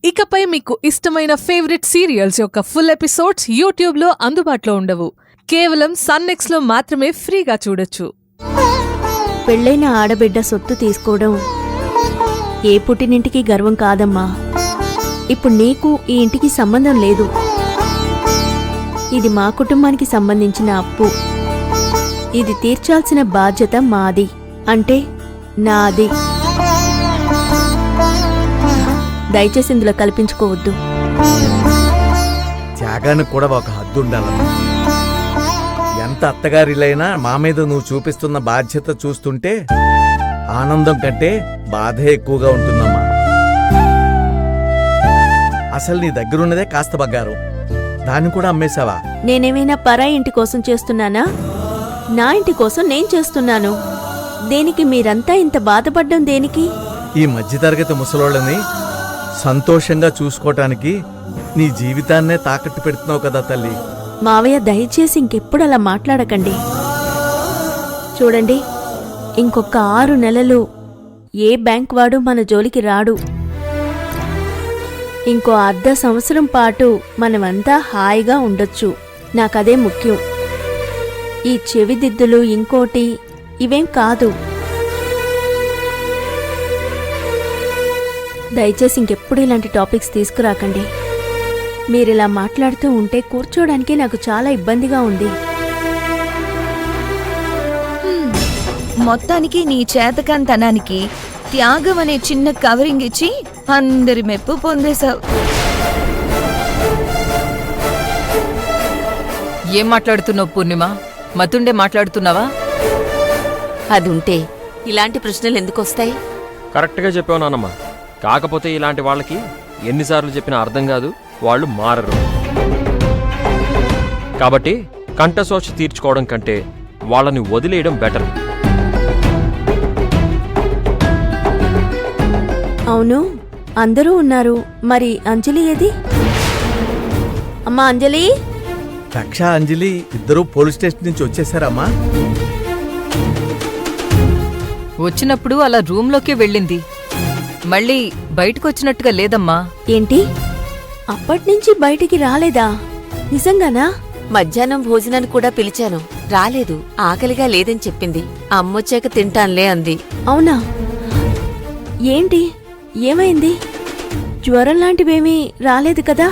ఇకపై మీకు ఇష్టమైన ఫేవరెట్ సీరియల్స్ యొక్క ఫుల్ ఎపిసోడ్స్ యూట్యూబ్లో అందుబాటులో ఉండవు. కేవలం సన్నెక్స్లో మాత్రమే ఫ్రీగా చూడొచ్చు. పెళ్ళైన ఆడబిడ్డ సొత్తు తీసుకోవడం ఏ పుట్టినింటికి గర్వం కాదమ్మా. ఇప్పుడు నీకు ఈ ఇంటికి సంబంధం లేదు. ఇది మా కుటుంబానికి సంబంధించిన అప్పు. ఇది తీర్చాల్సిన బాధ్యత మాది, అంటే నాది. దయచేసి ఇందులో కల్పించుకోవద్దు. త్యాగానికి కూడా ఒక హద్దు ఉండాలమ్మా. ఎంత అత్తగారిలైనా మా మీద నువ్వు చూపిస్తున్న బాధ్యత చూస్తుంటే ఆనందం కంటే బాధే ఎక్కువగా ఉంటుందమ్మా. అసలు నీ దగ్గరున్నదే కాస్త బంగారం, దాన్ని కూడా అమ్మేశావా? నేనేమైనా పరాయి ఇంటి కోసం చేస్తున్నానా? నా ఇంటి కోసం నేను చేస్తున్నాను. దేనికి మీరంతా ఇంత బాధపడ్డం దేనికి? ఈ మధ్యతరగతి ముసలోళ్ళని సంతోషంగా చూసుకోవటానికి నీ జీవితాన్నే తాకట్టు పెడుతున్నావు కదా తల్లి. మావయ్య, దయచేసి ఇంకెప్పుడు అలా మాట్లాడకండి. చూడండి, ఇంకొక 6 నెలలు ఏ బ్యాంక్ వాడు మన జోలికి రాడు. ఇంకో అర్ధ సంవత్సరం పాటు మనమంతా హాయిగా ఉండొచ్చు. నాకదే ముఖ్యం. ఈ చెవిదిద్దులు ఇంకోటి ఇవేం కాదు. దయచేసి ఇంకెప్పుడు ఇలాంటి టాపిక్స్ తీసుకురాకండి. మీరిలా మాట్లాడుతూ ఉంటే కూర్చోడానికి నాకు చాలా ఇబ్బందిగా ఉంది. మొత్తానికి నీ చేతకంతనానికి త్యాగం అనే చిన్న కవరింగ్ ఇచ్చి అందరి మెప్పు పొందేశావు. ఏం మాట్లాడుతున్నావు పూర్ణిమ? మతుండే మాట్లాడుతున్నావా? అది ఉంటే ఇలాంటి ప్రశ్నలు ఎందుకొస్తాయి? కరెక్ట్గా చెప్పావు నాన్నమ్మ. కాకపోతే ఇలాంటి వాళ్ళకి ఎన్నిసార్లు చెప్పినా అర్థం కాదు, వాళ్ళు మారరు. కాబట్టి కంఠశోష తీర్చుకోవడం కంటే వాళ్ళని వదిలేయడం బెటర్. అవును, అందరూ ఉన్నారు. మరి అంజలి ఏది? అమ్మా అంజలి! రక్ష, అంజలి ఇద్దరూ పోలీస్ స్టేషన్ నుంచి వచ్చేసారమ్మా. వచ్చినప్పుడు అలా రూంలోకే వెళ్ళింది, మళ్ళీ బయటకొచ్చినట్టుగా లేదమ్మా. ఏంటి, అప్పట్నుంచి బయటికి రాలేదా? నిజంగానా? మధ్యాహ్నం భోజనాన్ని కూడా పిలిచాను, రాలేదు. ఆకలిగా లేదని చెప్పింది. అమ్మొచ్చాక తింటాన్లే అంది. అవునా? ఏంటి, ఏమైంది? జ్వరం లాంటివేమీ రాలేదు కదా?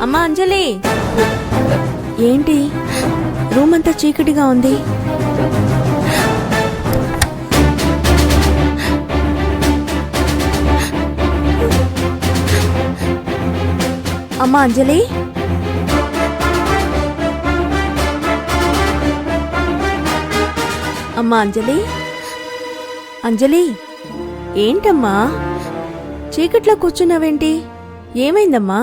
అమ్మా అంజలి! ఏంటి, రూమ్ అంతా చీకటిగా ఉంది. అమ్మా అంజలి! అమ్మా అంజలి! అంజలి, ఏంటమ్మా చీకట్లో కూర్చున్నావేంటి? ఏమైందమ్మా?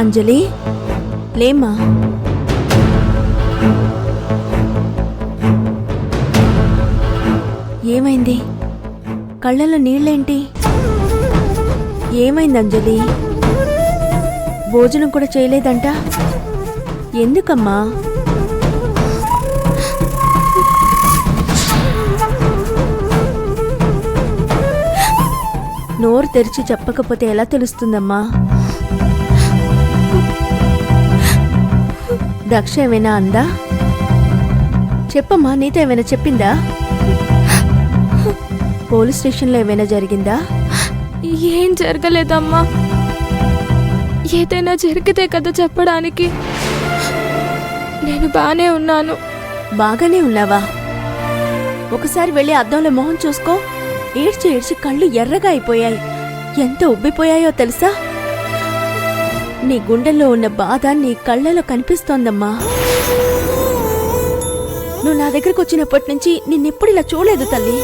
అంజలి, లేమ్మా. ఏమైంది? కళ్ళలో నీళ్ళేంటి? ఏమైంది అంజలి? భోజనం కూడా చేయలేదంట. ఎందుకమ్మా? నోరు తెరిచి చెప్పకపోతే ఎలా తెలుస్తుందమ్మా? దక్ష ఏమైనా అందా? చెప్పమ్మా, నీతో ఏమైనా చెప్పిందా? పోలీస్ స్టేషన్లో ఏమైనా జరిగిందా? ఏం జరగలేదమ్మా. ఏదైనా జరిగితే కదా చెప్పడానికి. నేను బానే ఉన్నాను. బాగానే ఉన్నావా? ఒకసారి వెళ్ళి అద్దంలో మొహం చూసుకో. ఏడ్చి ఏడ్చి కళ్ళు ఎర్రగా అయిపోయాయి. ఎంత ఉబ్బిపోయాయో తెలుసా? నీ గుండెల్లో ఉన్న బాధ నీ కళ్ళలో కనిపిస్తోందమ్మా. నువ్వు నా దగ్గరకు వచ్చినప్పటి నుంచి నిన్నెప్పుడు ఇలా చూడలేదు తల్లి.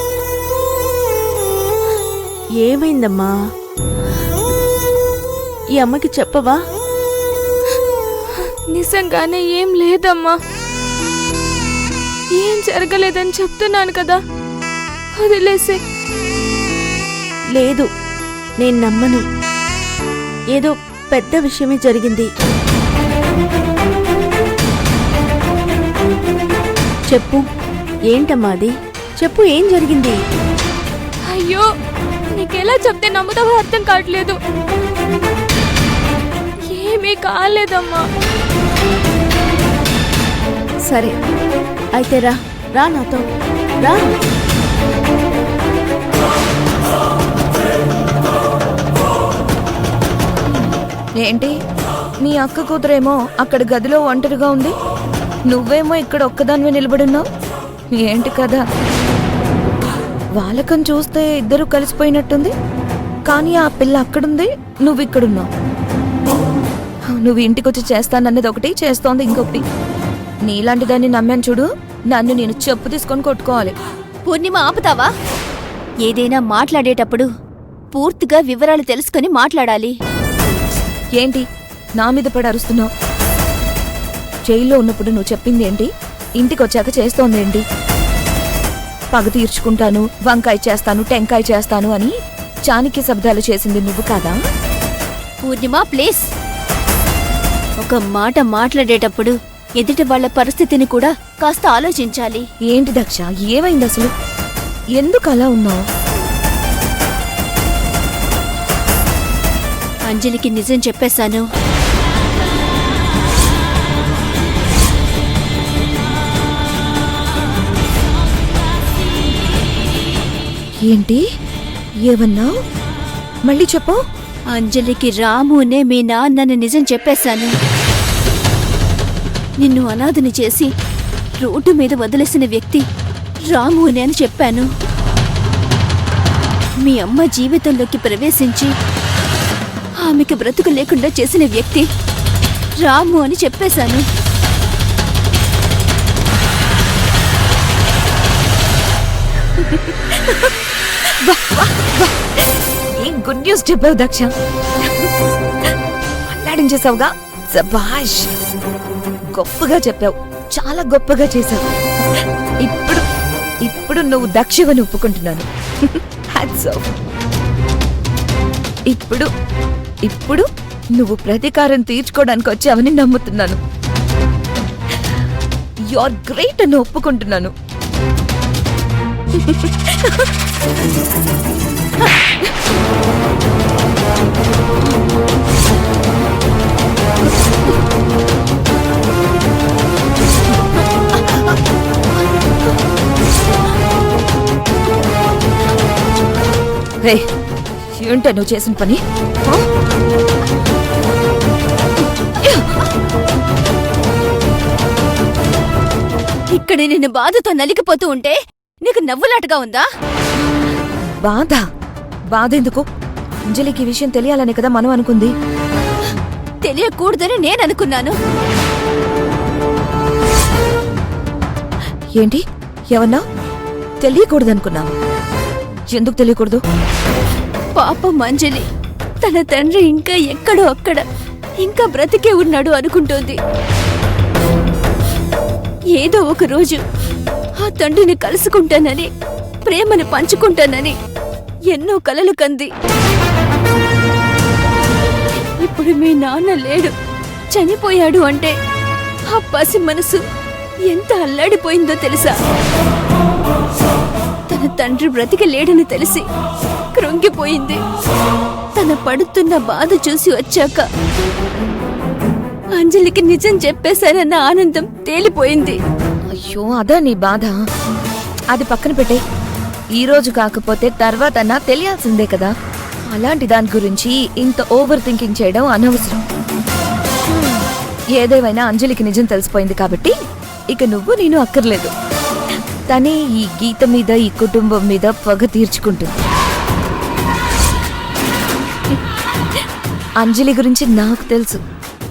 ఏమైందమ్మా? ఈ అమ్మకి చెప్పవా? నిజంగానే ఏం లేదమ్మా. ఏం జరగలేదని చెప్తున్నాను కదా, వదిలేసే. లేదు, నేను నమ్మను. ఏదో పెద్ద విషయమే జరిగింది. చెప్పు, ఏంటమ్మా అది? చెప్పు, ఏం జరిగింది? అయ్యో, నీకెలా చెప్తే నమ్ముతావో అర్థం కావట్లేదు. ఏమీ కాలేదమ్మా. సరే అయితే రా, రా నాతో, రా. ఏంటి, మీ అక్క కూతురేమో అక్కడ గదిలో ఒంటరిగా ఉంది, నువ్వేమో ఇక్కడ ఒక్కదానివే నిలబడున్నావు. ఏంటి కదా, వాళ్ళకని చూస్తే ఇద్దరు కలిసిపోయినట్టుంది. కానీ ఆ పిల్ల అక్కడుంది, నువ్వు ఇక్కడున్నావు. నువ్వు ఇంటికొచ్చి చేస్తానన్నది ఒకటి, చేస్తోంది ఇంకొకటి. నీలాంటి దాన్ని నమ్మాను చూడు, నన్ను నేను చెప్పు తీసుకొని కొట్టుకోవాలి. పూర్ణిమ, ఆపుతావా? ఏదైనా మాట్లాడేటప్పుడు పూర్తిగా వివరాలు తెలుసుకొని మాట్లాడాలి. ఏంటి నా మీద పడి అరుస్తున్నావు? జైల్లో ఉన్నప్పుడు నువ్వు చెప్పింది ఏంటి? ఇంటికి వచ్చాక చేస్తోందేంటి? పగ తీర్చుకుంటాను, వంకాయ చేస్తాను, టెంకాయ చేస్తాను అని చాణక్య శబ్దాలు చేసింది నువ్వు కాదా? పూర్ణిమ, ప్లీజ్. ఒక మాట మాట్లాడేటప్పుడు ఎదుటి వాళ్ళ పరిస్థితిని కూడా కాస్త ఆలోచించాలి. ఏంటి దక్ష, ఏమైంది అసలు? ఎందుకు అలా ఉన్నావు? అంజలికి నిజం చెప్పేశాను. ఏంటి, ఏమన్నావు? మళ్ళీ చెప్పు. అంజలికి రామునే మీ నాన్నని నిజం చెప్పేశాను. నిన్ను అనాథని చేసి రోడ్డు మీద వదిలేసిన వ్యక్తి రామునే అని చెప్పాను. మీ అమ్మ జీవితంలోకి ప్రవేశించి ఆమెకి బ్రతుకు లేకుండా చేసిన వ్యక్తి రాము అని చెప్పేశాను. ఏం గుడ్ న్యూస్ చెప్పావు దక్ష, అల్లాడించేసావుగా. సబాష్, గొప్పగా చెప్పావు, చాలా గొప్పగా చేశావు. ఇప్పుడు ఇప్పుడు నువ్వు దక్షవని ఒప్పుకుంటున్నాను. Hats off. ఇప్పుడు ఇప్పుడు నువ్వు ప్రతీకారం తీర్చుకోవడానికి వచ్చావని నమ్ముతున్నాను. యు ఆర్ గ్రేట్ అని ఒప్పుకుంటున్నాను. రే, ఏంటో నువ్వు చేసిన పని? ఇక్కడ నిన్ను బాధతో నలిగిపోతూ ఉంటే నీకు నవ్వులాటగా ఉందా? బాధ? బాధ ఎందుకు? అంజలికి ఈ విషయం తెలియాలని కదా మనం అనుకుంది. తెలియకూడదని నేననుకున్నాను. ఏంటి, ఏమన్నా? తెలియకూడదనుకున్నావు? ఎందుకు తెలియకూడదు? పాపం అంజలి తన తండ్రి ఇంకా ఎక్కడో అక్కడ ఇంకా బ్రతికే ఉన్నాడు అనుకుంటోంది. ఏదో ఒక రోజు ఆ తండ్రిని కలుసుకుంటానని, ప్రేమని పంచుకుంటానని ఎన్నో కలలు కంది. ఇప్పుడు మీ నాన్న లేడు, చనిపోయాడు అంటే ఆ పసి మనసు ఎంత అల్లాడిపోయిందో తెలుసా? తన తండ్రి బ్రతికి లేడని తెలిసి కృంగిపోయింది. తన పడుతున్న బాధ చూసి వచ్చాక అంజలికి నిజం చెప్పేశారన్న ఆనందం తేలిపోయింది. అయ్యో, అదా నీ బాధ? అది పక్కన పెట్టే. ఈ రోజు కాకపోతే తర్వాత నా తెలియాల్సిందే కదా. అలాంటి దాని గురించి ఇంత ఓవర్ థింకింగ్ చేయడం అనవసరం. ఏదేమైనా అంజలికి నిజం తెలిసిపోయింది కాబట్టి ఇక నువ్వు నేను అక్కర్లేదు. తనే ఈ గీత మీద, ఈ కుటుంబం మీద పగ తీర్చుకుంటుంది. అంజలి గురించి నాకు తెలుసు.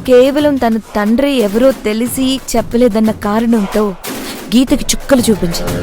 కేవలం తన తండ్రి ఎవరో తెలిసి చెప్పలేదన్న కారణంతో గీతకి చుక్కలు చూపించింది.